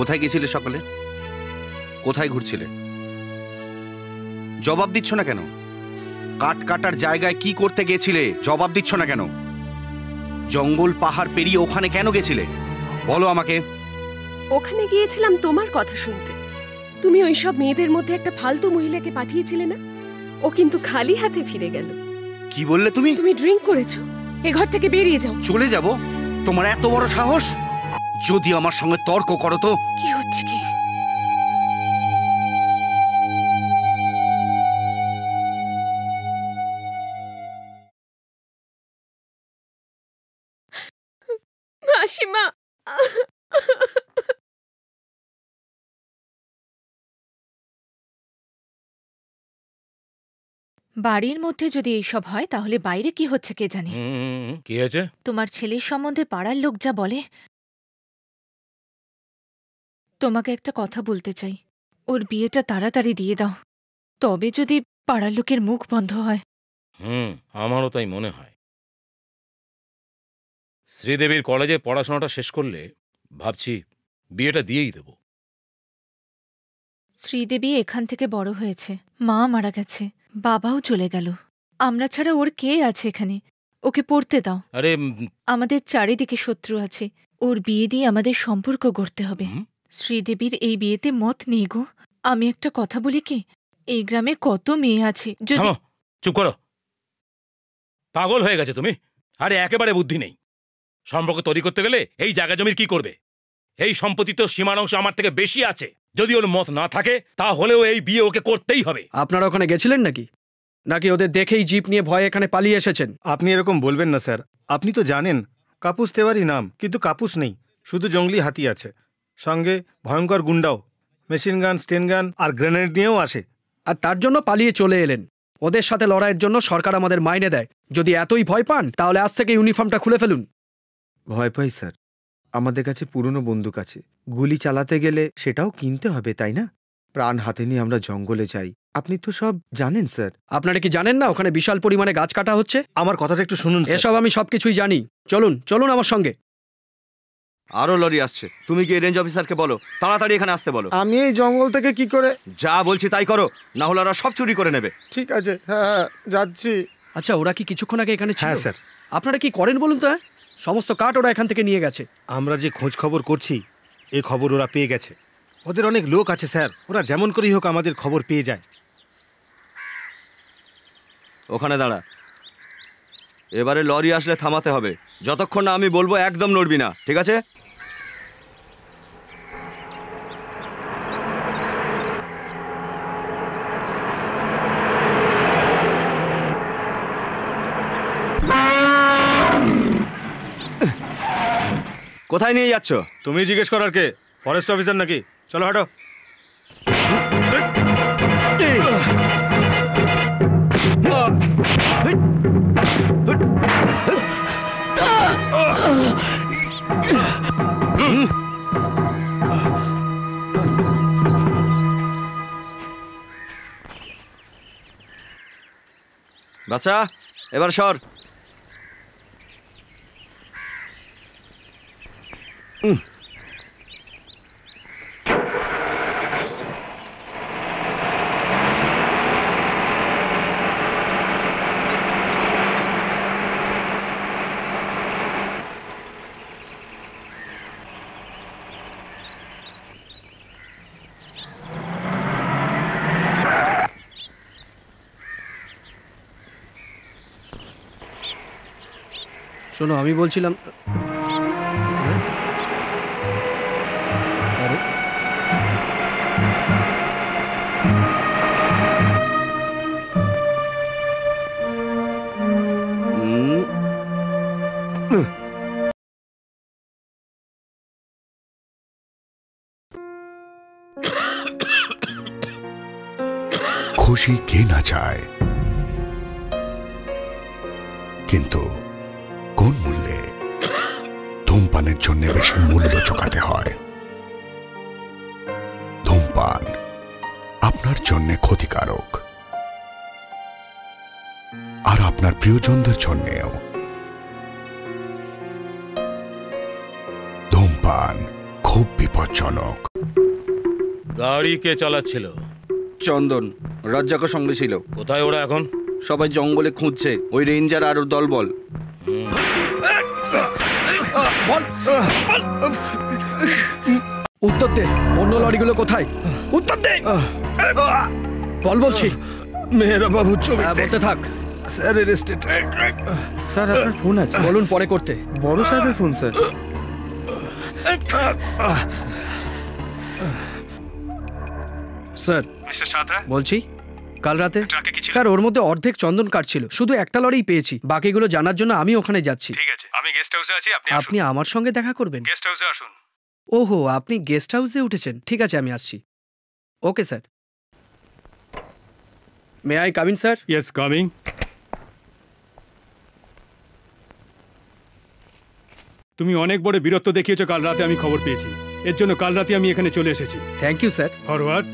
কোথায় গেছিলে সকালে? কোথায় ঘুরছিলে? জবাব দিচ্ছ না কেন? কাট কাটার জায়গায় কি করতে গেছিলে? জবাব দিচ্ছ না কেন? জঙ্গল পাহাড় পেরিয়ে ওখানে কেন গেছিলে? বলো আমাকে। ওখানে গিয়েছিলাম তোমার কথা শুনতে। তুমি ওইসব মেয়েদের মধ্যে একটা ফালতু মহিলাকে পাঠিয়েছিলে না? ও কিন্তু খালি হাতে ফিরে গেল। কি বললে তুমি? তুমি ড্রিঙ্ক করেছো। এ ঘর থেকে বেরিয়ে যাও। চলে যাব? তোমার এত বড় সাহস? যদি আমার সঙ্গে তর্ক করো তো। কি হচ্ছে কি? মাসিমা, বাড়ির মধ্যে যদি এইসব হয় তাহলে বাইরে কি হচ্ছে কে জানে। কি হয়েছে? তোমার ছেলের সম্বন্ধে পাড়ার লোক যা বলে। তোমাকে একটা কথা বলতে চাই, ওর বিয়েটা তাড়াতাড়ি দিয়ে দাও, তবে যদি পাড়ার লোকের মুখ বন্ধ হয়। আমারও তাই মনে হয়। শ্রীদেবীর কলেজে পড়াশোনাটা শেষ করলে ভাবছি বিয়েটা দিয়েই দেব। শ্রীদেবী এখান থেকে বড় হয়েছে, মা মারা গেছে, বাবাও চলে গেল, আমরা ছাড়া ওর কে আছে এখানে? ওকে পড়তে দাও। আরে আমাদের চারিদিকে শত্রু আছে, ওর বিয়ে দিয়ে আমাদের সম্পর্ক গড়তে হবে। শ্রীদেবীর এই বিয়েতে মত নেই গো। আমি একটা কথা বলি কি, এই গ্রামে কত মেয়ে আছে, যদি... চুপ করো, পাগল হয়ে গেছে তুমি। আরে একেবারে বুদ্ধি নেই। সম্পর্ক তৈরি করতে গেলে এই জায়গা জমির কি করবে? এই সম্পত্তি তো সীমার অংশ আমার থেকে বেশি আছে। যদি ওর মত না থাকে তাহলেও এই বিয়ে ওকে করতেই হবে। আপনারা ওখানে গেছিলেন নাকি? নাকি ওদের দেখেই জিপ নিয়ে ভয়ে এখানে পালিয়ে এসেছেন? আপনি এরকম বলবেন না স্যার। আপনি তো জানেন কাপুস তেওয়ারি নাম, কিন্তু কাপুস নেই, শুধু জঙ্গলি হাতি আছে। সঙ্গে ভয়ঙ্কর গুন্ডাও, মেশিন গান, স্টেন গান আর গ্রেনেড নিয়েও আসে। আর তার জন্য পালিয়ে চলে এলেন। ওদের সাথে লড়াইয়ের জন্য সরকার আমাদের মাইনে দেয়। যদি এতই ভয় পান তাহলে আজ থেকে ইউনিফর্মটা খুলে ফেলুন। ভয় পাই স্যার, আমাদের কাছে পুরনো বন্দুক আছে, গুলি চালাতে গেলে সেটাও কিনতে হবে, তাই না? প্রাণ হাতে নিয়ে আমরা জঙ্গলে যাই, আপনি তো সব জানেন স্যার। আপনারা কি জানেন না ওখানে বিশাল পরিমাণে গাছ কাটা হচ্ছে? আমার কথাটা একটু শুনুন। এসব আমি সবকিছুই জানি। চলুন চলুন আমার সঙ্গে। আরো লরি আসছে, তুমি কি রেঞ্জ অফিসারকে বলো তাড়াতাড়ি এখানে আসতে বলো। আমি এই জঙ্গল থেকে কি করে? যা বলছি তাই করো, না হলে ওরা সব চুরি করে নেবে। ঠিক আছে, হ্যাঁ যাচ্ছি। আচ্ছা, ওরা কি কিছুক্ষণ আগে এখানে ছিল? হ্যাঁ স্যার। আপনারা কি করেন বলুন তো? সমস্ত কাঠ ওরা এখান থেকে নিয়ে গেছে। আমরা যে খোঁজ খবর করছি এই খবর ওরা পেয়ে গেছে। ওদের অনেক লোক আছে স্যার, ওরা যেমন করেই হোক আমাদের খবর পেয়ে যায়। ওখানে দাঁড়া, এবারে লরি আসলে থামাতে হবে। যতক্ষণ না আমি বলবো একদম নড়বি না, ঠিক আছে? কোথায় নিয়ে যাচ্ছ? তুমি জিজ্ঞেস করার কে? ফরেস্ট অফিসার নাকি? চলো হাঁটো। বাচ্চা, এবার সর। শোনো, আমি বলছিলাম, আরে খুশি কে না চায়, কিন্তু কোন মূল্যে? ধূমপানের জন্য বেশি মূল্য চোকাতে হয়। ধূমপান আপনার জন্য ক্ষতিকারক, আর আপনার প্রিয়জনদের জন্যেও। ধূমপান খুব বিপজ্জনক। গাড়ি কে চালাচ্ছিল? চন্দন, রাজ্জাকের সঙ্গে ছিল। কোথায় ওরা এখন? সবাই জঙ্গলে খুঁজছে, ওই রেঞ্জার আর ওর দলবল। উত্তর দে, অন্য লরিগুলো কোথায়? উত্তর দে, বল বলছি। মেহরা বাবু ছবি বলতে থাক। Sir arrested. স্যার আপনার ফোন আছে? বলুন পরে করতে। বড় সাহেবের phone sir. Sir mister Santra, বলছি, কাল রাতে ট্রাকে কি ছিল? স্যার ওর মধ্যে অর্ধেক চন্দন কাঠ ছিল, শুধু একটা লরিই পেয়েছি। বাকিগুলো জানার জন্য আমি ওখানে যাচ্ছি। ঠিক আছে, আমি গেস্ট হাউসে আছি, আপনি আপনি আমার সঙ্গে দেখা করবেন? গেস্ট হাউসে আসুন। ওহো, আপনি গেস্ট হাউসে উঠেছেন। ঠিক আছে, আমি আসছি। Okay sir. May I come in sir? Yes, coming. তুমি অনেক বড় বীরত্ব দেখিয়েছো কাল রাতে, আমি খবর পেয়েছি। এর জন্য কাল রাতে আমি এখানে চলে এসেছি। Thank you sir. ফরওয়ার্ড।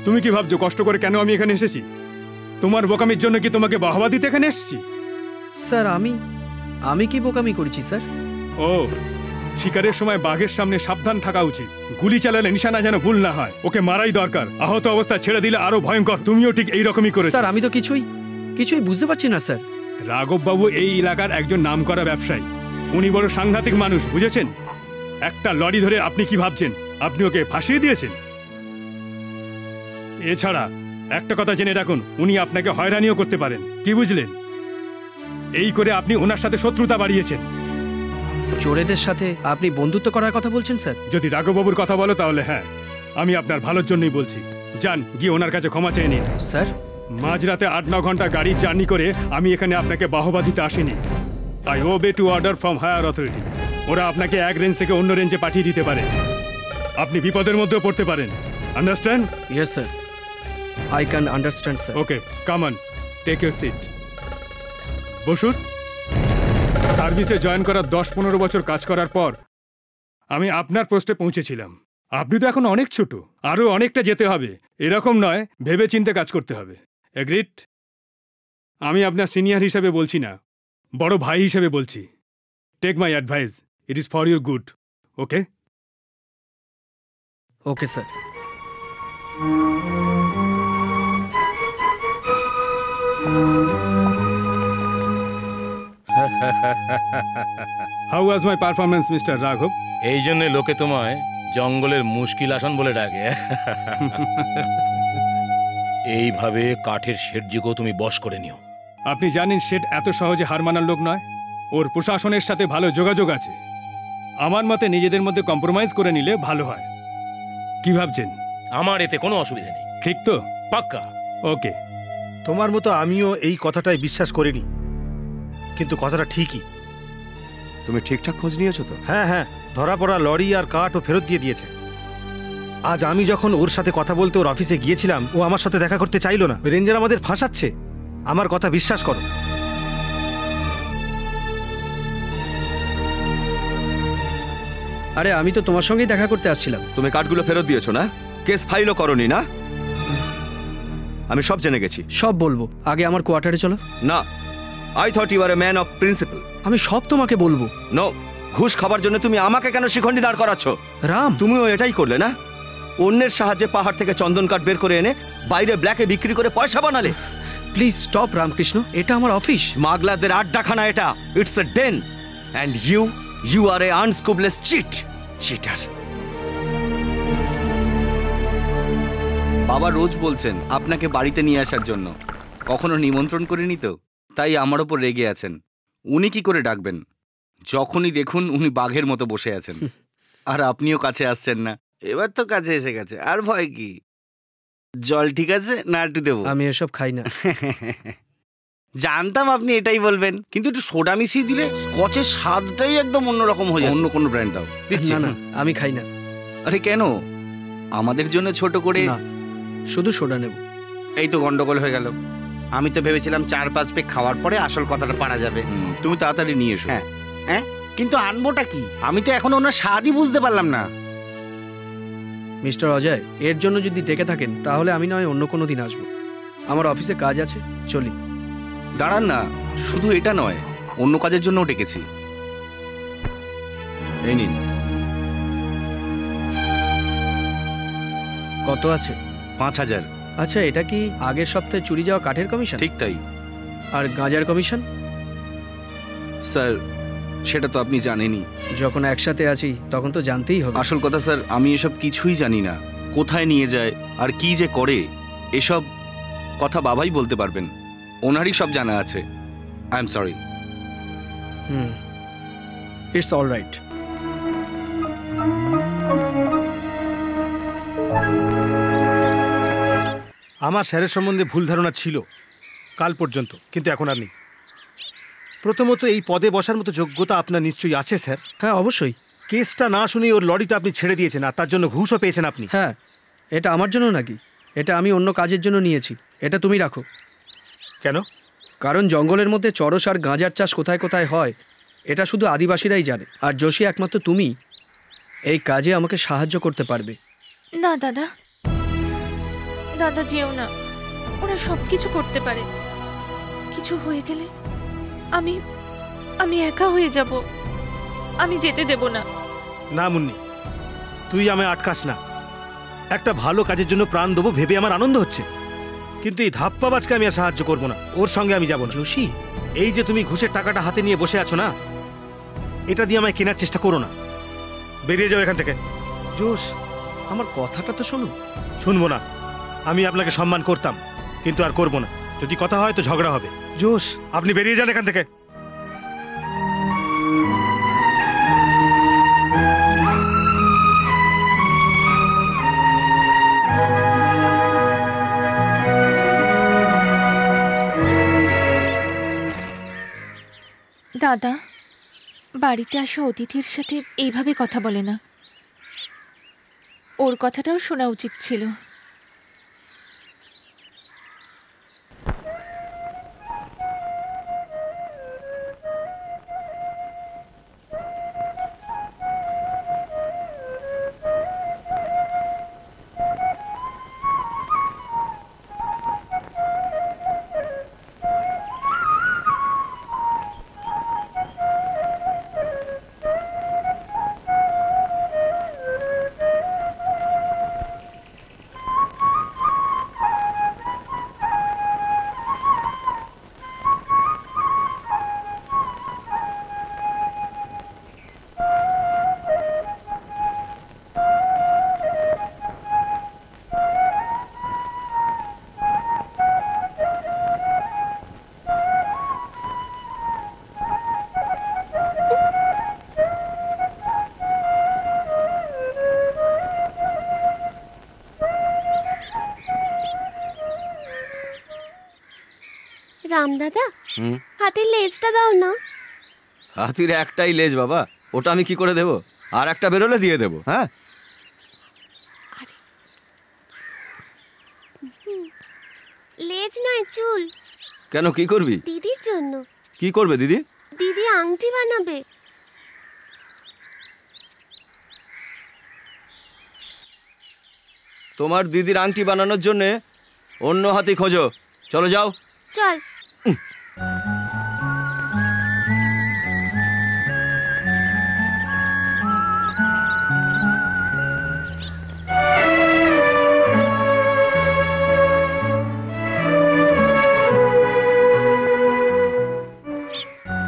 তুমি কি ভাবছো কষ্ট করে কেন আমি এখানে এসেছি? তোমার বোকামির জন্য কি তোমাকে বাহবা দিতে এখানে এসেছি? স্যার আমি কি বোকামি করেছি স্যার? ও, শিকারের সময় বাঘের সামনে সাবধান থাকা উচিত। গুলি চালালে নিশানা যেন ভুল না হয়। ওকে মারাই দরকার। আহত অবস্থায় ছেড়ে দিলে আরো ভয়ঙ্কর। তুমিও ঠিক এইরকমই করেছো। স্যার আমি তো কিছুই বুঝতে পারছি না স্যার। রাঘব বাবু এই এলাকার একজন নামকরা ব্যবসায়ী। উনি বড় সাংঘাতিক মানুষ, বুঝেছেন? একটা লরি ধরে আপনি কি ভাবছেন আপনি ওকে ফাঁসিয়ে দিয়েছেন? এছাড়া একটা কথা জেনে রাখুন, উনি আপনাকে হয়রানিও করতে পারেন। কি বুঝলেন? এই করে আপনি ওনার সাথে শত্রুতা বাড়িয়েছেন। চোরেদের সাথে আপনি বন্ধুত্ব করার কথা বলছেন স্যার? যদি রাঘববাবুর কথা বলো তাহলে হ্যাঁ, আমি আপনার ভালোর জন্যই বলছি। যান, গিয়ে ওনার কাছে ক্ষমা চেয়ে নিন। স্যার, মাঝরাতে 8-9 ঘন্টা গাড়ির জার্নি করে আমি এখানে আপনাকে বাহবা দিতে আসিনি। I obey to order from higher authority. ওরা আপনাকে এক রেঞ্জ থেকে অন্য রেঞ্জে পাঠিয়ে দিতে পারে। আপনি বিপদের মধ্যেও পড়তে পারেন। Understand? Yes sir, I can understand sir. Okay, come on, take your seat. বসুন। সার্ভিসে জয়েন করার 10-15 বছর কাজ করার পর আমি আপনার পোস্টে পৌঁছেছিলাম। আপনি তো এখন অনেক ছোট, আরও অনেকটা যেতে হবে। এরকম নয়, ভেবে চিন্তে কাজ করতে হবে। এগ্রিড? আমি আপনার সিনিয়র হিসেবে বলছি না, বড় ভাই হিসেবে বলছি। Take my advice, it is for your good. Okay? Okay sir. How was my performance mister রাঘব? এই জন্য লোকে তোমায় জঙ্গলের মুশকিল আসন বলে ডাকে। এইভাবে কাঠের শেঠজিকেও তুমি বশ করে নিও। আপনি জানেন শেঠ এত সহজে হার মানার লোক নয়। ওর প্রশাসনের সাথে ভালো যোগাযোগ আছে। আমার মতে নিজেদের মধ্যে কম্প্রোমাইজ করে নিলে ভালো হয়। কি ভাবছেন? আমার এতে কোনো অসুবিধা নেই। ঠিক তো? পাক্কা। ওকে। তোমার মতো আমিও এই কথাটাই বিশ্বাস করিনি, কিন্তু কথাটা ঠিকই। তুমি ঠিকঠাক খোঁজ নিয়েছো তো? হ্যাঁ হ্যাঁ, ধরা পড়া লরি আর কাঠও ফেরত দিয়ে দিয়েছে। আজ আমি যখন ওর সাথে কথা বলতে ওর অফিসে গিয়েছিলাম, ও আমার সাথে দেখা করতে চাইলো না। ওই রেঞ্জার আমাদের ফাঁসাচ্ছে। আমার কথা বিশ্বাস করো। আরে আমি তো তোমার সঙ্গেই দেখা করতে আসছিলাম। তুমি কার্ডগুলো ফেরত দিয়েছো না? কেস ফাইলও করনি না? আমি সব জেনে গেছি। সব বলবো, আগে আমার কোয়ার্টারে চলো। না, I thought you are a man of principle. আমি সব তোমাকে বলবো। নো, ঘুষ খাবার জন্য তুমি আমাকে কেন শিখণ্ডি দাঁড় করাচ্ছ? রাম, তুমিও এটাই করলে না? অন্যের সাহায্যে পাহাড় থেকে চন্দন কাঠ বের করে এনে বাইরে ব্ল্যাকে বিক্রি করে পয়সা বানালে। প্লিজ স্টপ রামকৃষ্ণ, এটা আমার অফিস। স্মাগলারদের আড্ডাখানা এটা। It's a den. And you are a unscrupulous cheater. বাবা রোজ বলছেন আপনাকে বাড়িতে নিয়ে আসার জন্য, কখনো নিমন্ত্রণ করিনি তো, তাই আমার ওপর রেগে আছেন। উনি কি করে ডাকবেন? যখনই দেখুন উনি বাঘের মতো বসে আছেন। আর আপনিও কাছে আসছেন না। এবার তো কাছে এসে গেছে, আর ভয় কি? জল ঠিক আছে না একটু দেবো? আমি এসব খাই না। জানতাম আপনি এটাই বলবেন, কিন্তু একটু সোডা মিশিয়ে দিলে স্কচের স্বাদটাই একদম অন্যরকম হয়ে যায়। অন্য কোনো ব্র্যান্ড দাও। না না, আমি খাই না। আরে কেন? আমাদের জন্য ছোট করে। না, শুধু সোডা নেব। এই তো গন্ডগোল হয়ে গেল। আমি তো ভেবেছিলাম 4-5 পেক খাওয়ার পরে আসল কথাটা পারা যাবে। তুমি তাড়াতাড়ি নিয়ে এসো। হ্যাঁ হ্যাঁ, কিন্তু আনবোটা কি? আমি তো এখন ওনার স্বাদই বুঝতে পারলাম না। মিস্টার অজয়, এর জন্য যদি ডেকে থাকেন তাহলে আমি নয় অন্য কোনো দিন আসবো। আমার অফিসে কাজ আছে, চলি। দাঁড়ান না, শুধু এটা নয়, অন্য কাজের জন্যও ডেকেছি। এই নিন। কত আছে? 5,000। আচ্ছা, এটা কি আগের সপ্তাহে চুরি যাওয়া কাঠের কমিশন? ঠিক তাই আর গাঁজার কমিশন? স্যার, সেটা তো আপনি জানেনই। যখন একসাথে আছি তখন তো জানতেই হবে। আসল কথা স্যার, আমি এসব কিছুই জানি না। কোথায় নিয়ে যায় আর কি যে করে, এসব কথা বাবাই বলতে পারবেন। ওনারই সব জানা আছে। I am sorry. It's all right. আমার স্যারের সম্বন্ধে ভুল ধারণা ছিল কাল পর্যন্ত, কিন্তু এখন আর নেই। প্রথমত, এই পদে বসার মতো যোগ্যতা আপনার নিশ্চয়ই আছে স্যার। হ্যাঁ, অবশ্যই। কেসটা না শুনেই ওর লরিটা আপনি ছেড়ে দিয়েছেন, আর তার জন্য ঘুষও পেয়েছেন আপনি। হ্যাঁ, এটা আমার জন্য নাকি? এটা আমি অন্য কাজের জন্য নিয়েছি। এটা তুমি রাখো। কেন? কারণ জঙ্গলের মধ্যে চরস আর গাঁজার চাষ কোথায় কোথায় হয় এটা শুধু আদিবাসীরাই জানে, আর যোশী একমাত্র তুমি এই কাজে আমাকে সাহায্য করতে পারবে। না দাদা, দাদা যেও না। ওরা সব কিছু করতে পারে। কিছু হয়ে গেলে আমি আমি একা হয়ে যাব। আমি যেতে দেব না। না মুন্নি, তুই আমায় আটকাস না। একটা ভালো কাজের জন্য প্রাণ দেবো ভেবে আমার আনন্দ হচ্ছে, কিন্তু এই ধাপ্পাবাজকে আমি আর সাহায্য করবো না। ওর সঙ্গে আমি যাবো না। যোশী, এই যে তুমি ঘুষের টাকাটা হাতে নিয়ে বসে আছো না, এটা দিয়ে আমায় কেনার চেষ্টা করো না। বেরিয়ে যাও এখান থেকে। জোশ, আমার কথাটা তো শোনো। শুনবো না। আমি আপনাকে সম্মান করতাম, কিন্তু আর করবো না। যদি কথা হয় তো ঝগড়া হবে। জোশ, আপনি বেরিয়ে যান এখান থেকে। দাদা, বাড়িতে আসা অতিথির সাথে এইভাবে কথা বলে না। ওর কথাটাও শোনা উচিত ছিল। রামদাদা, হাতির লেজটা দাও না। হাতির একটাই লেজ বাবা, ওটা আমি কি করে দেব? আর একটা বেরোলে দিয়ে দেবো। হ্যাঁ, লেজ নয়, চুল। কেন, কি করবি? দিদির জন্য। কি করবে দিদি? দিদি আংটি বানাবে। তোমার দিদির আংটি বানানোর জন্য অন্য হাতি খোঁজো। চলো যাও। চল।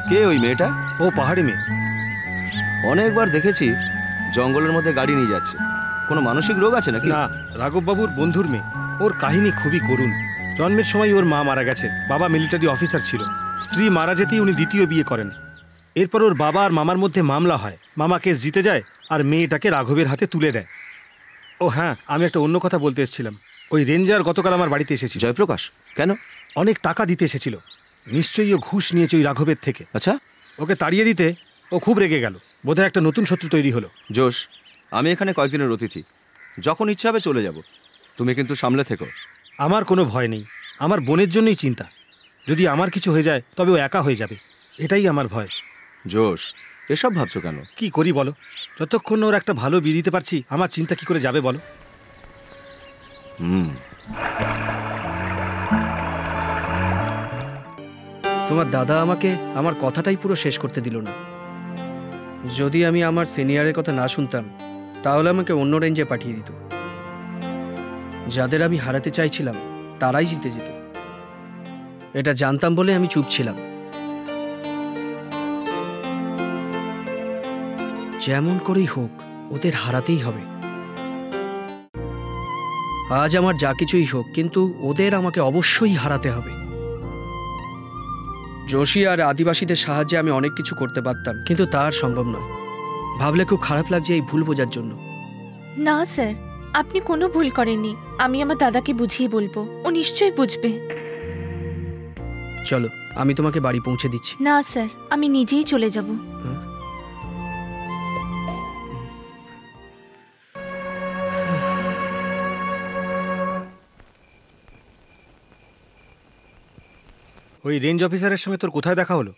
কে ওই মেয়েটা? ও পাহাড়ি মেয়ে। অনেকবার দেখেছি জঙ্গলের মধ্যে গাড়ি নিয়ে যাচ্ছে। কোনো মানসিক রোগ আছে নাকি? না, রাঘববাবুর বন্ধুর মেয়ে। ওর কাহিনী খুবই করুণ। জন্মের সময় ওর মা মারা গেছে। বাবা মিলিটারি অফিসার ছিল। স্ত্রী মারা যেতেই উনি দ্বিতীয় বিয়ে করেন। এরপর ওর বাবা আর মামার মধ্যে মামলা হয়। মামা কেস জিতে যায় আর মেয়েটাকে রাঘবের হাতে তুলে দেয়। ও হ্যাঁ, আমি একটা অন্য কথা বলতে এসেছিলাম। ওই রেঞ্জার গতকাল আমার বাড়িতে এসেছিল। জয়প্রকাশ? কেন? অনেক টাকা দিতে এসেছিল। নিশ্চয়ই ও ঘুষ নিয়েছে ওই রাঘবের থেকে। আচ্ছা, ওকে তাড়িয়ে দিতে ও খুব রেগে গেল। বোধহয় একটা নতুন শত্রু তৈরি হলো। জোশ, আমি এখানে কয়েকদিনের অতিথি। যখন ইচ্ছা হবে চলে যাব। তুমি কিন্তু সামলে থেকো। আমার কোনো ভয় নেই। আমার বোনের জন্যই চিন্তা। যদি আমার কিছু হয়ে যায় তবে ও একা হয়ে যাবে, এটাই আমার ভয়। জোশ, এসব ভাবছো কেন? কি করি বলো? যতক্ষণ ওর একটা ভালো বিয়ে দিতে পারছি আমার চিন্তা কি করে যাবে বলো? তোমার দাদা আমাকে আমার কথাটাই পুরো শেষ করতে দিল না। যদি আমি আমার সিনিয়রের কথা না শুনতাম তাহলে আমাকে অন্য রেঞ্জে পাঠিয়ে দিত। যাদের আমি হারাতে চাইছিলাম তারাই জিতে যেত। এটা জানতাম বলে আমি চুপ ছিলাম। যেমন করেই হোক ওদের হারাতেই হবে। আজ আমার যা কিছুই হোক, কিন্তু ওদের আমাকে অবশ্যই হারাতে হবে। যোশী আর আদিবাসীদের সাহায্যে আমি অনেক কিছু করতে পারতাম, কিন্তু তা আর সম্ভব নয়। ভাবলে খুব খারাপ লাগছে এই ভুল বোঝার জন্য। না স্যার, আপনি কোনো ভুল করেননি। আমি আমার দাদাকে বুঝিয়ে বলবো, ও নিশ্চয়ই বুঝবে। চলো, আমি তোমাকে বাড়ি পৌঁছে দিচ্ছি। না স্যার, আমি নিজেই চলে যাব। ওই রেঞ্জ অফিসারের সঙ্গে তোর কোথায় দেখা হলো?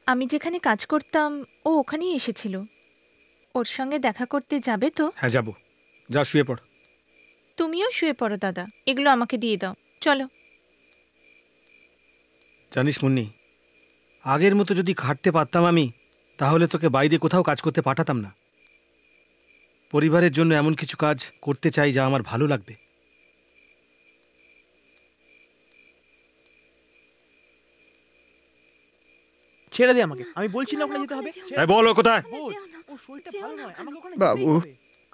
আমি যেখানে কাজ করতাম ও ওখানেই এসেছিল। ওর সঙ্গে দেখা করতে যাবে তো? হ্যাঁ যাব। যা শুয়ে পড়। তুমিও শুয়ে পড়ো দাদা, এগুলো আমাকে দিয়ে দাও। চলো। জানিস মুন্নি, আগের মতো যদি খাটতে পারতাম আমি, তাহলে তোকে বাইরে কোথাও কাজ করতে পাঠাতাম না। পরিবারের জন্য এমন কিছু কাজ করতে চাই যা আমার ভালো লাগবে। ছেড়ে দে আমাকে, আমি বলছি না ওখানে যেতে হবে। বলো কোথায়? বাবু,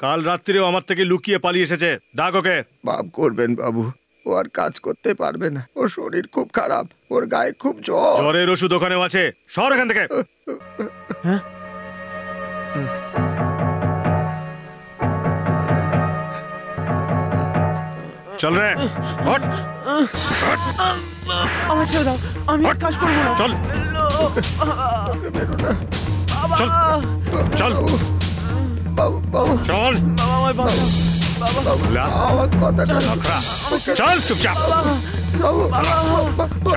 কাল রাত্রিরেও আমার থেকে লুকিয়ে পালিয়ে এসেছে। ডাক ওকে। মাফ করবেন বাবু, ও আর কাজ করতে পারবে না। ওর শরীর খুব খারাপ, ওর গায়ে খুব জ্বর। জ্বরের ওষুধ ওখানেও আছে। সর এখান থেকে। হ্যাঁ, চল রে, হট। আমার ছেড়ে দাও, আমি আর কাজ করবো না। চল চল চল চল। চল চুপচাপ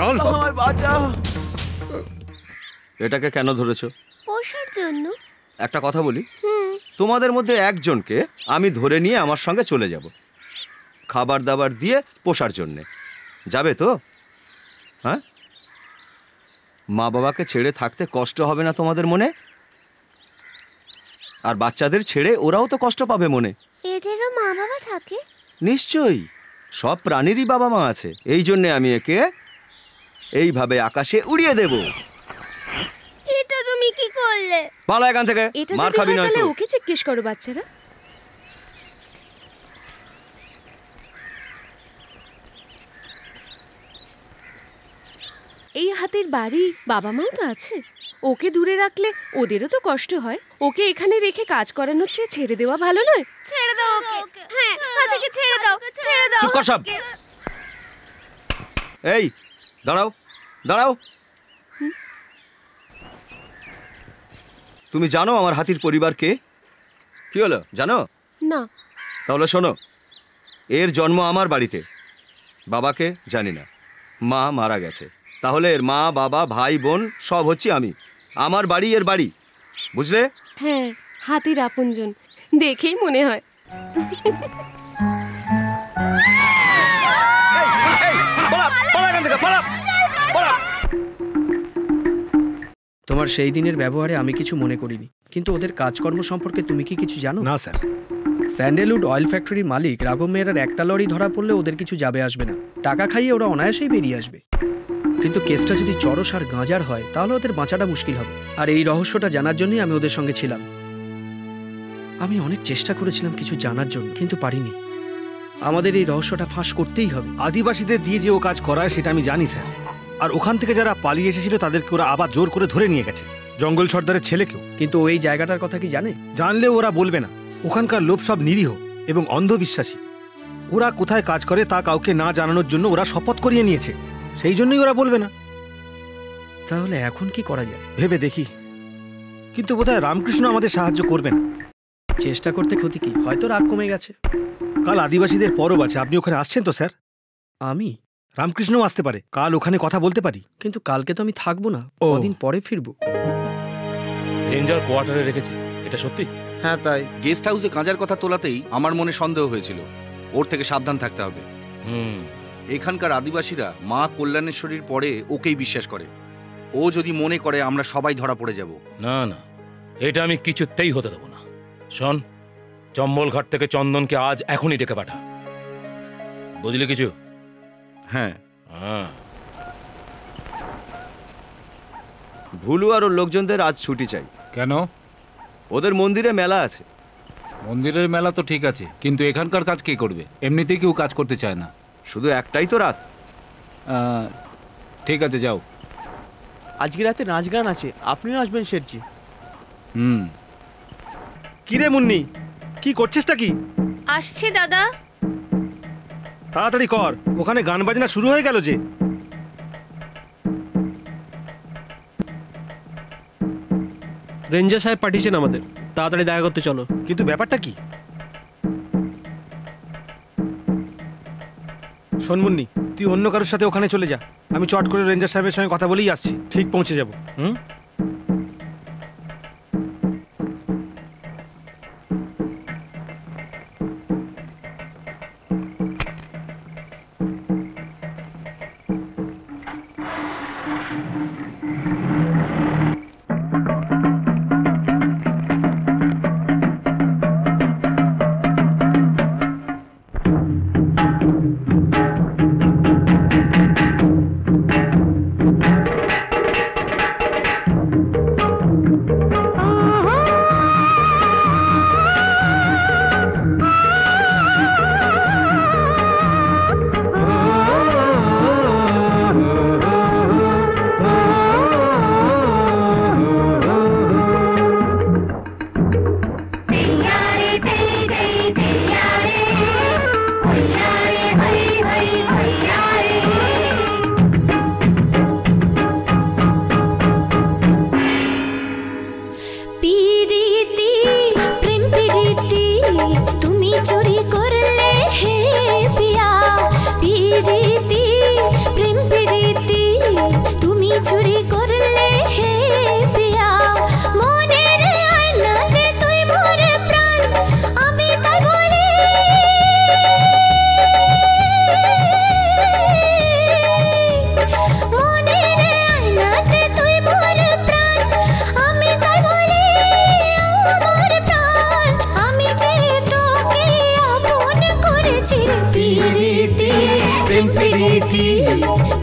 চল। এটাকে কেন ধরেছো? পোষার জন্য। একটা কথা বলি, তোমাদের মধ্যে একজনকে আমি ধরে নিয়ে আমার সঙ্গে চলে যাব, খাবার দাবার দিয়ে পোষার জন্যে। যাবে তো? হ্যাঁ, মা বাবাকে ছেড়ে থাকতে কষ্ট হবে না তোমাদের মনে? আর বাচ্চাদের ছেড়ে ওরাও তো কষ্ট পাবে মনে। এদেরও মা বাবা থাকে? নিশ্চয়ই, সব প্রাণীরই বাবা মা আছে। এই জন্যে আমি একে এইভাবে আকাশে উড়িয়ে দেব। এটা তুমি কি করলে? পালা এখান থেকে, মার খাবি নয় তো। ওকে জিজ্ঞেস করো বাচ্চারা। এই হাতের বাড়ি বাবা মাও তো আছে, ওকে দূরে রাখলে ওদেরও তো কষ্ট হয়। ওকে এখানে রেখে কাজ করানোর চেয়ে ছেড়ে দেওয়া ভালো নয়? ছেড়ে দাও ওকে। হ্যাঁ, হাতিকে ছেড়ে দাও, ছেড়ে দাও। চুপ কর সব। এই দাঁড়াও দাঁড়াও। তুমি জানো আমার হাতির পরিবার কে? কি হলো জানো না। তাহলে শোনো, এর জন্ম আমার বাড়িতে। বাবাকে জানি না, মা মারা গেছে। তাহলে এর মা বাবা ভাই বোন সব হচ্ছে আমি। আমার বাড়ি এর বাড়ি, বুঝলে? হ্যাঁ, হাতির আপনজন দেখেই মনে হয়। তোমার সেই দিনের ব্যবহারে আমি কিছু মনে করিনি, কিন্তু ওদের কাজকর্ম সম্পর্কে তুমি কি কিছু জানো? না স্যার। স্যান্ডেলউড অয়েল ফ্যাক্টরির মালিক রাঘব মেহরার একটা লরি ধরা পড়লে ওদের কিছু যাবে আসবে না। টাকা খাইয়ে ওরা অনায়াসেই বেরিয়ে আসবে। কিন্তু কেসটা যদি চরস আর গাঁজার হয় তাহলে ওদের বাঁচাটা মুশকিল হবে। আর এই রহস্যটা জানার জন্যই আমি ওদের সঙ্গে ছিলাম। আমি অনেক চেষ্টা করেছিলাম কিছু জানার জন্য, কিন্তু পারিনি। আমাদের এই রহস্যটা ফাঁস করতেই হবে। আদিবাসীদের দিয়ে যে ও কাজ করায় সেটা আমি জানি স্যার। আর ওখান থেকে যারা পালিয়ে এসেছিল তাদেরকে ওরা আবার জোর করে ধরে নিয়ে গেছে, জঙ্গল সর্দারের ছেলেকেও। কিন্তু ওই জায়গাটার কথা কি জানে? জানলেও ওরা বলবে না। ওখানকার লোক সব নিরীহ এবং অন্ধবিশ্বাসী। ওরা কোথায় কাজ করে তা কাউকে না জানানোর জন্য ওরা শপথ করিয়ে নিয়েছে, সেই জন্যই ওরা বলবে না। তাহলে এখন কি করা যায় ভেবে দেখি, কিন্তু বোধহয় রামকৃষ্ণ আমাদের সাহায্য করবে না। চেষ্টা করতে ক্ষতি কি? হয়তো রাগ কমে গেছে। কাল আদিবাসীদের পরব আছে, আপনি ওখানে আসছেন তো স্যার? আমি? রামকৃষ্ণও আসতে পারে, কাল ওখানে কথা বলতে পারি। কিন্তু কালকে তো আমি থাকবো না, কদিন পরে ফিরবো। রেঞ্জার কোয়ার্টারে রেখেছে, এটা সত্যি? হ্যাঁ তাই। গেস্ট হাউসে গাঁজার কথা তোলাতেই আমার মনে সন্দেহ হয়েছিল। ওর থেকে সাবধান থাকতে হবে। এখানকার আদিবাসীরা মা কল্যাণেশ্বরীর পরে ওকেই বিশ্বাস করে। ও যদি মনে করে আমরা সবাই ধরা পড়ে যাব। না না, এটা আমি কিছুতেই হতে দেবো না। শোন, চম্বল ঘাট থেকে চন্দনকে আজ এখনই ডেকে পাঠা। বুঝলি কিছু? হ্যাঁ। হ্যাঁ। ভুলু আর ওর লোকজনদের আজ ছুটি চাই। কেন? ওদের মন্দিরে মেলা আছে। মন্দিরের মেলা তো ঠিক আছে, কিন্তু এখানকার কাজ কে করবে? এমনিতেই কেউ কাজ করতে চায় না। শুধু একটাই তো রাত। ঠিক আছে, যাও। আজকে রাতে নাচ গান আছে, আপনিও আসবেন শেঠজি। কিরে মুন্নি, কি করছিসটা কি? আসছি দাদা। তাড়াতাড়ি কর, ওখানে গান বাজনা শুরু হয়ে গেল যে। রেঞ্জার সাহেব পাঠিয়েছেন আমাদের, তাড়াতাড়ি দেখা করতে চলো। কিন্তু ব্যাপারটা কি? শোন মুন্নি, তুই অন্য কারোর সাথে ওখানে চলে যা। আমি চট করে রেঞ্জার সাহেবের সঙ্গে কথা বলেই আসছি, ঠিক পৌঁছে যাব।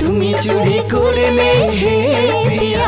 তুমি চুরি করলে হে প্রিয়া।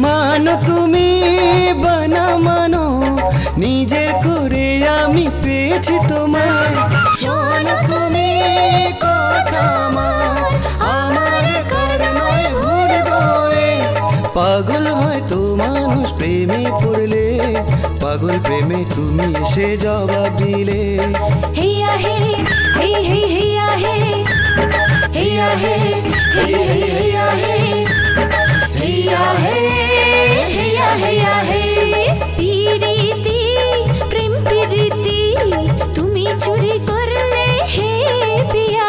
মানো তুমি বানা মানো, নিজের করে আমি পেয়েছি তোমার। শোনো তুমি কথা আমার কারণে হৃদয়ে পাগল হয় তো মানুষ প্রেমে পড়লে, পাগল প্রেমে তুমি এসে জবাব দিলে। হেয়া হে হে হে হেয়া হে হেয়া হে হে হে হেয়া হে হেয়া হে হেয়া হেয়া হে। পিরিতি প্রেম পিরিতি তুমি চুরি করলে হে পিয়া।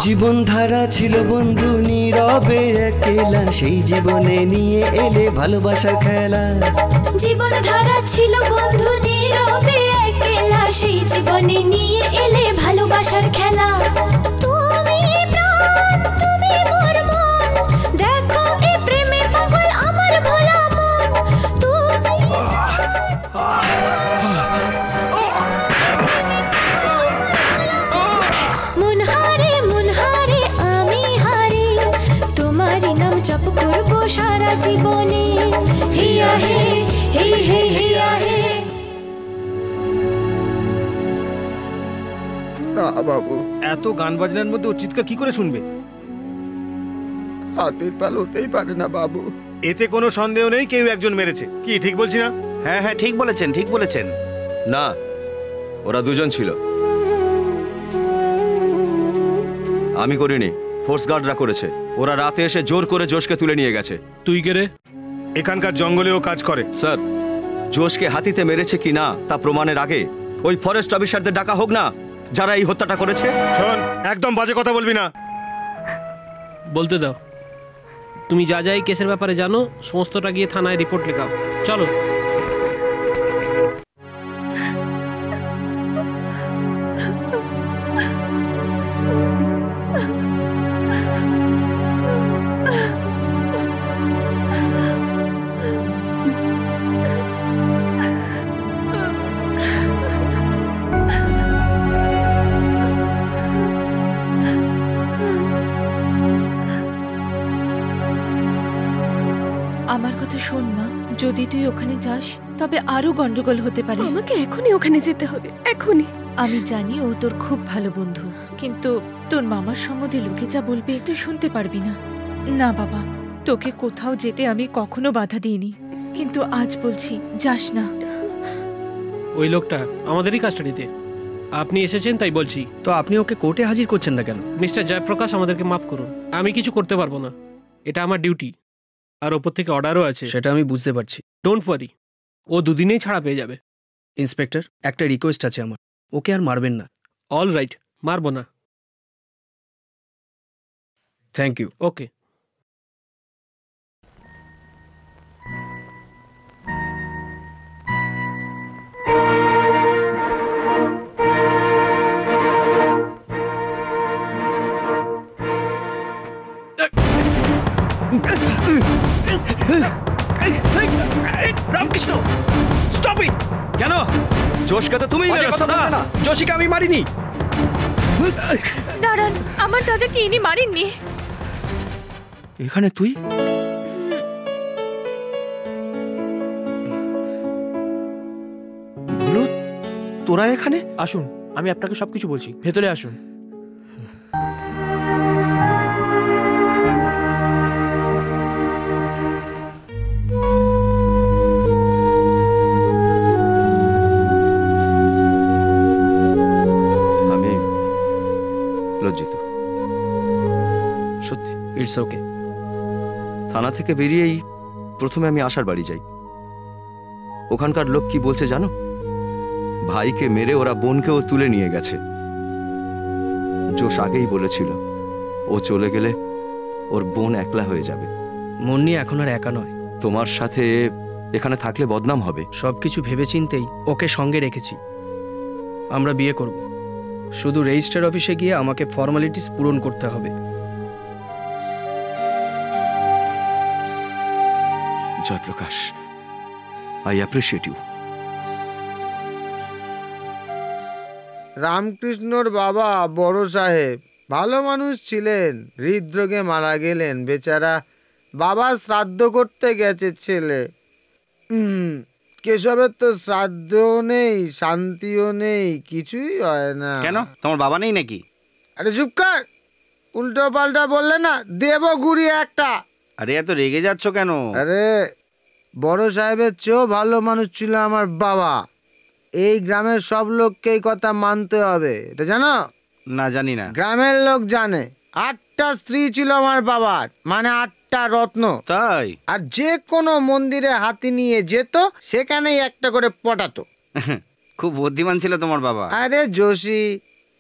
জীবন ধারা ছিল বন্ধু নীরবে একলা, সেই জীবনে নিয়ে এলে ভালোবাসার খেলা। জীবন ধারা ছিল বন্ধু নীরবে একলা, সেই জীবনে নিয়ে এলে ভালোবাসার খেলা। তুমি প্রাণ তুমি মোর মন, দেখো এ প্রেমে পাগল আমার ভোলা মন। তুমি মন হারে মন হারে আমি হারি, তোমারই নাম জপ করবো সারা জীবনে। হিয়া হে हे हिया हे। না বাবু, এত গান বাজনার মধ্যে ও চিৎকার কি করে শুনবে? হাতের পাল হতেই পারে না বাবু। এতে কোনো সন্দেহ নেই কেউ একজন মেরেছে। কি ঠিক বলছি না? হ্যাঁ হ্যাঁ, ঠিক বলেছেন, ঠিক বলেছেন। না, ওরা দুজন ছিল, আমি করিনি, ফোর্স গার্ডরা করেছে। ওরা রাতে এসে জোর করে জোশকে তুলে নিয়ে গেছে। তুই কে রে? এখানকার জঙ্গলেও কাজ করে। স্যার, জোশকে হাতিতে মেরেছে কি না তা প্রমাণের আগে ওই ফরেস্ট অফিসারদের ডাকা হোক না, যারা এই হত্যাটা করেছে। শোন, একদম বাজে কথা বলবি না। বলতে দাও। তুমি যা যা এই কেসের ব্যাপারে জানো সমস্তটা গিয়ে থানায় রিপোর্ট লেখাও। চলো। আমার কথা শোন মা, যদি তুই ওখানে যাস তবে আরো গন্ডগোল হতে পারে। আমাকে এখনই ওখানে যেতে হবে, এখনই। আমি জানি ও তোর খুব ভালো বন্ধু, কিন্তু তোর মামার সম্বন্ধে লোকে যা বলবে তুই শুনতে পারবি না। না বাবা, তোকে কোথাও যেতে আমি কখনো বাধা দিইনি, কিন্তু আজ বলছি যাস না। ওই লোকটা আমাদেরই কাস্টাডিতে। আপনি এসেছেন তাই বলছি। তো আপনি ওকে কোর্টে হাজির করছেন না কেন? মিস্টার জয়প্রকাশ, আমাদেরকে মাফ করুন, আমি কিছু করতে পারবো না। এটা আমার ডিউটি, আর ওপর থেকে অর্ডারও আছে। সেটা আমি বুঝতে পারছি। ডোন্ট ওয়ারি, ও দুদিনেই ছাড়া পেয়ে যাবে। ইন্সপেক্টর, একটা রিকোয়েস্ট আছে আমার, ওকে আর মারবেন না। অল রাইট, মারবো না। Thank you. Okay. Ramakrishna, stop it! কেন? জোশকে তো তুমিই মেরেছো না? জোশীকে আমি মারিনি। দাঁড়ান, আমার দাদাকে ইনি মারেননি। এখানে তুই? ভুলু, তোরা এখানে? আসুন, আমি আপনাকে সবকিছু বলছি, ভেতরে আসুন। আমি লজ্জিত, সত্যি। It's okay. থানা থেকে বেরিয়েই প্রথমে আমি আশার বাড়ি যাই। ওখানকার লোক কি বলছে জানো? ভাইকে মেরে ওরা বোনকেও তুলে নিয়ে গেছে। জোশ আগেই বলেছিল ও চলে গেলে ওর বোন একলা হয়ে যাবে। মুন্নি এখন আর একা নয়। তোমার সাথে এখানে থাকলে বদনাম হবে। সবকিছু ভেবেচিন্তেই ওকে সঙ্গে রেখেছি। আমরা বিয়ে করব, শুধু রেজিস্টার অফিসে গিয়ে আমাকে ফর্মালিটিস পূরণ করতে হবে। Jayprakash, I appreciate you. রামকৃষ্ণর বাবা বড় সাহেব ভালো মানুষ ছিলেন, হৃদরোগে মারা গেলেন বেচারা। বাবা শ্রাদ্ধ করতে গেছে ছেলে। কেশবের তো শ্রাদ্ধও নেই, শান্তিও নেই, কিছুই হয় না। কেন, তোমার বাবা নেই নাকি? আরে চুপ কর, উল্টো পাল্টা বললে না দেব গুড়িয়ে একটা। আরে এত রেগে যাচ্ছ কেন? আরে বড় সাহেবের চেয়েও ভালো মানুষ ছিল আমার বাবা। এই গ্রামের সব লোককে এই কথা মানতে হবে, এটা জানো? না, জানি না। গ্রামের লোক জানে। 8টা স্ত্রী ছিল আমার বাবার, মানে 8টা রত্ন। তাই? আর যে কোনো মন্দিরে হাতি নিয়ে যেত, সেখানেই একটা করে পটাতো। খুব বুদ্ধিমান ছিল তোমার বাবা। আরে যোশী,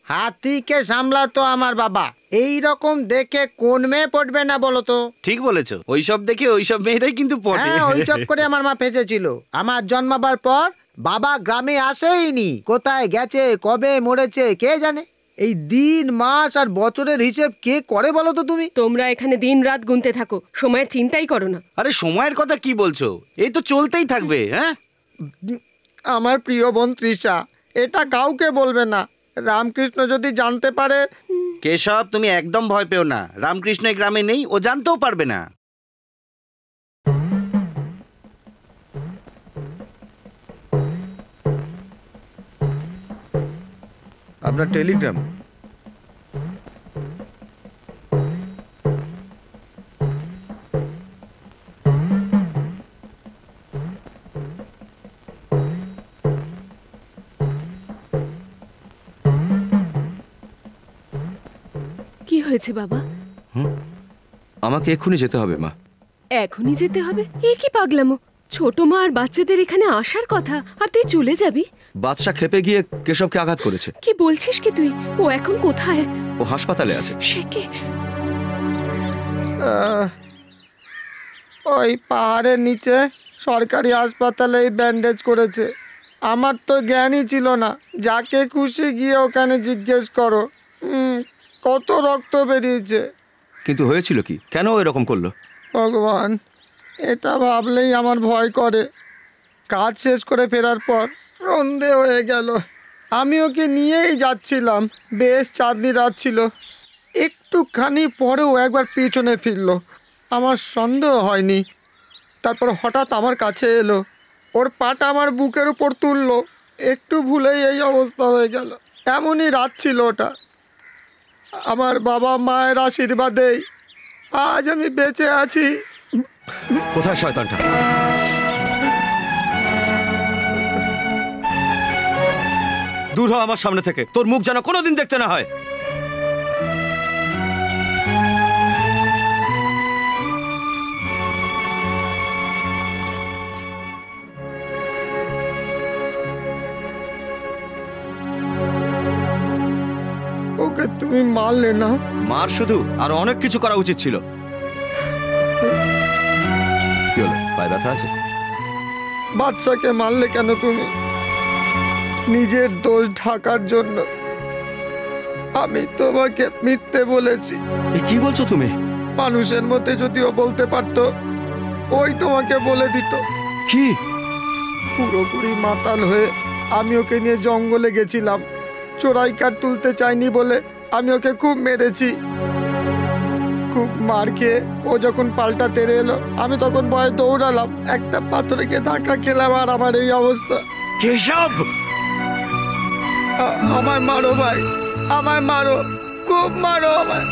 হাতিকে সামলাতো আমার বাবা। এই রকম দেখে কোন মেয়ে পড়বে না বলো তো? ঠিক বলেছো, ওইসব দেখে ওইসব মেয়েরাই কিন্তু পড়ে। হ্যাঁ, ওইসব করে আমার মা ফেঁসেছিল। আমার জন্মাবার পর বাবা গ্রামে আসেইনি। কোথায় গেছে, কবে মরেছে কে জানে। এই দিন মাস আর বছরের হিসেব কে করে বলো তো তুমি? তোমরা এখানে দিন রাত গুনতে থাকো, সময়ের চিন্তাই করো না। আরে সময়ের কথা কি বলছো? এই তো চলতেই থাকবে। হ্যাঁ, আমার প্রিয় বোন তৃষা, এটা কাউকে বলবে না। রামকৃষ্ণ যদি জানতে পারে। কেশব, তুমি একদম ভয় পেও না। রামকৃষ্ণ এই গ্রামে নেই, ও জানতেও পারবে না। আপনার টেলিগ্রাম। কি হয়েছে বাবা? আমাকে এক্ষুনি যেতে হবে মা। এখনই যেতে হবে? এ কি পাগলামো! ছোট মা আর বাচ্চাদের এখানে আসার কথা, আর তুই চলে যাবি? বাদশা খেপে গিয়ে কেশবকে আঘাত করেছে। কি বলছিস কি তুই? ও এখন কোথায়? ও হাসপাতালে আছে। সে কি? ওই পাহাড়ের নিচে সরকারি হাসপাতালে ব্যান্ডেজ করেছে। আমার তো জ্ঞানই ছিল না। যাকে খুশি গিয়ে ওখানে জিজ্ঞেস করো। কত রক্ত বেরিয়েছে। কিন্তু হয়েছিল কি? কেন ও এরকম করলো? ভগবান, এটা ভাবলেই আমার ভয় করে। কাজ শেষ করে ফেরার পর সন্ধে হয়ে গেল। আমি ওকে নিয়েই যাচ্ছিলাম। বেশ চাঁদনি রাত ছিল। একটুখানি পরেও একবার পিছনে ফিরল। আমার সন্দেহ হয়নি। তারপর হঠাৎ আমার কাছে এলো, ওর পাটা আমার বুকের উপর তুললো। একটু ভুলেই এই অবস্থা হয়ে গেল। এমনই রাত ছিল ওটা। আমার বাবা মায়ের আশীর্বাদেই আজ আমি বেঁচে আছি। কোথায় শয়তানটা? দূর হ আমার সামনে থেকে। তোর মুখ যেন কোনোদিন দেখতে না হয়। ওকে তুমি মারলে না? মার শুধু, আর অনেক কিছু করা উচিত ছিল। কি হলো, পায়ে ব্যথা আছে? বাচ্চাকে মারলে কেন তুমি? নিজের দোষ ঢাকার জন্য। আমি তোমাকে মিথ্যে বলেছি। কি বলছো তুমি? মানুষের মধ্যে যদিও বলতে পারতো, ওই তোমাকে বলে দিত। কি? পুরোপুরি মাতাল হয়ে আমি ওকে নিয়ে জঙ্গলে গেছিলাম। চোরাই কাঠ তুলতে চাইনি বলে আমি ওকে খুব মেরেছি। খুব মার খেয়ে ও যখন পাল্টা তেড়ে এলো, আমি তখন ভয়ে দৌড়ালাম। একটা পাথরে গিয়ে ধাক্কা খেলাম, আর আমার এই অবস্থা। কেশব, আমায় মারো ভাই, আমায় মারো, খুব মারো আমায়।